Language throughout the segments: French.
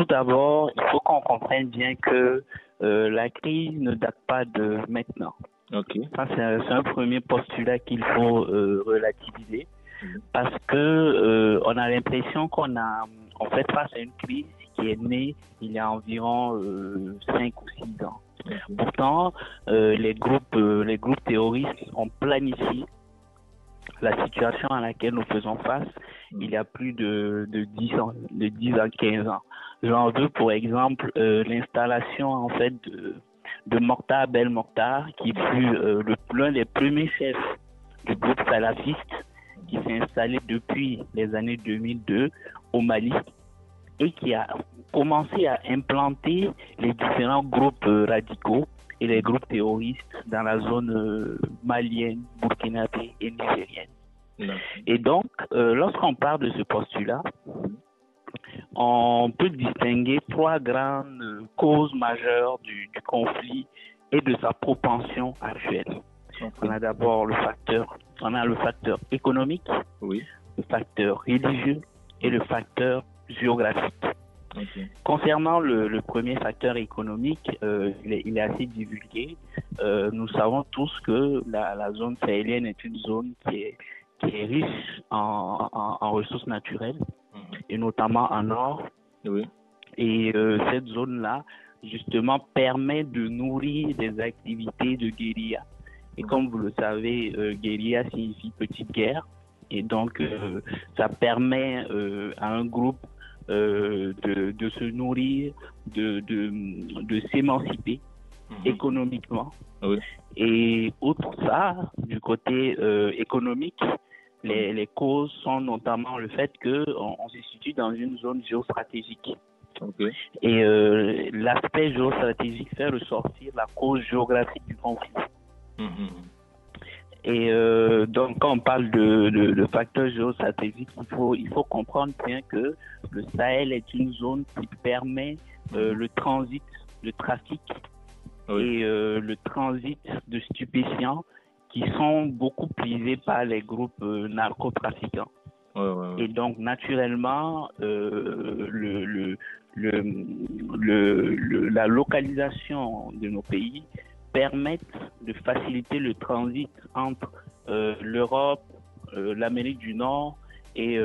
d'abord, il faut qu'on comprenne bien que la crise ne date pas de maintenant. Ok. Ça, c'est un premier postulat qu'il faut relativiser parce que on a l'impression on fait face à une crise qui est née il y a environ 5 ou 6 ans. Pourtant, les groupes terroristes ont planifié la situation à laquelle nous faisons face il y a plus de 10 ans, 15 ans. J'en veux pour exemple l'installation en fait de Mokhtar Belmokhtar, qui fut l'un des premiers chefs du groupe salafiste qui s'est installé depuis les années 2002 au Mali et qui a commencé à implanter les différents groupes radicaux et les groupes terroristes dans la zone malienne, burkinabé et nigérienne. Et donc, lorsqu'on parle de ce postulat, on peut distinguer 3 grandes causes majeures du conflit et de sa propension actuelle. On a d'abord le facteur économique, le facteur religieux et le facteur géographique. Concernant le premier facteur économique, il est assez divulgué. Nous savons tous que la zone sahélienne est une zone qui est riche en ressources naturelles, et notamment en or. Et cette zone-là, justement, permet de nourrir des activités de guérilla. Et comme vous le savez, guérilla signifie petite guerre. Et donc, ça permet à un groupe de se nourrir, de s'émanciper économiquement. Et outre ça, du côté économique, les causes sont notamment le fait qu'on se situe dans une zone géostratégique. Et l'aspect géostratégique fait ressortir la cause géographique du conflit. Et donc, quand on parle de facteurs géostratégiques, il faut comprendre bien que le Sahel est une zone qui permet le transit, le trafic et le transit de stupéfiants qui sont beaucoup prisés par les groupes narcotrafiquants. Et donc, naturellement, la localisation de nos pays permettent de faciliter le transit entre l'Europe, l'Amérique du Nord et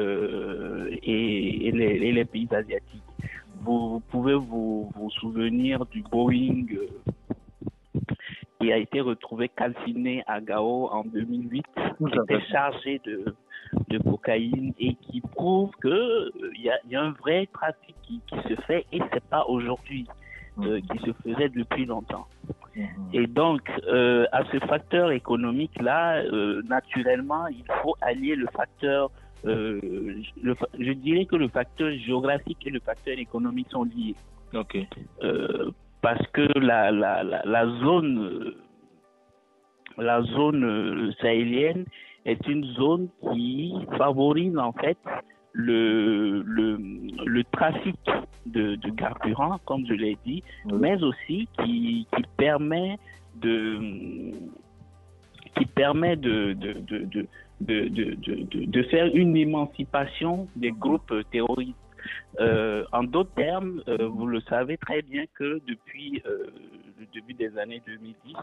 les pays asiatiques. Vous pouvez vous souvenir du Boeing qui a été retrouvé calciné à Gao en 2008, qui était chargé de cocaïne et qui prouve que il y a un vrai trafic qui se fait, et c'est pas aujourd'hui, qui se faisait depuis longtemps. Et donc, à ce facteur économique-là, naturellement, il faut allier le facteur, je dirais que le facteur géographique et le facteur économique sont liés. Parce que la zone sahélienne est une zone qui favorise en fait le trafic de carburant, comme je l'ai dit, mais aussi qui permet de faire une émancipation des groupes terroristes. En d'autres termes, vous le savez très bien que depuis le début des années 2010,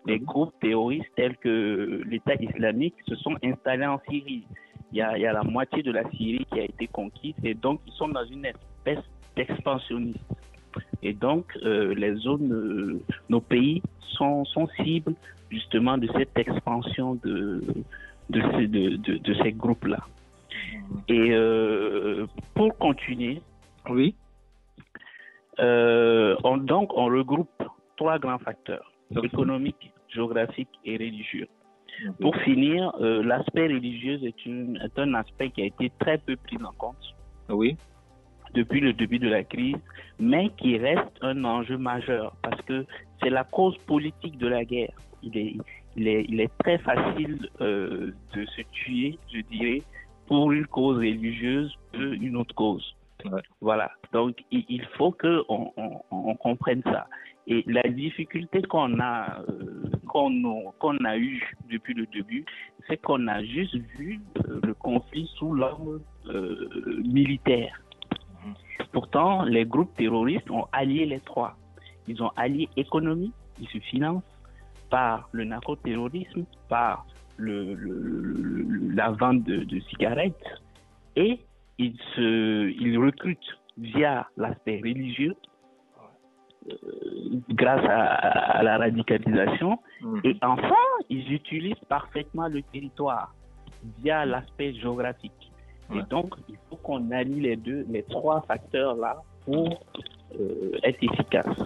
les groupes terroristes tels que l'État islamique se sont installés en Syrie. Il y a la moitié de la Syrie qui a été conquise, et donc ils sont dans une espèce d'expansionnisme. Et donc nos pays sont cibles justement de cette expansion de ces groupes-là. Et pour continuer, on regroupe 3 grands facteurs: économique, géographique et religieux. Pour finir, l'aspect religieux est un aspect qui a été très peu pris en compte depuis le début de la crise, mais qui reste un enjeu majeur parce que c'est la cause politique de la guerre. Il est très facile de se tuer, je dirais, pour une cause religieuse qu'une autre cause. Voilà. Donc, il faut qu'on comprenne ça. Et la difficulté qu'on a eu depuis le début, c'est qu'on a juste vu le conflit sous l'angle militaire. pourtant, les groupes terroristes ont allié les trois. Ils ont allié économie, ils se financent par le narcoterrorisme, par la vente de cigarettes, et ils recrutent via l'aspect religieux, grâce à la radicalisation, et enfin, ils utilisent parfaitement le territoire via l'aspect géographique. Et donc, il faut qu'on allie les trois facteurs-là pour être efficace.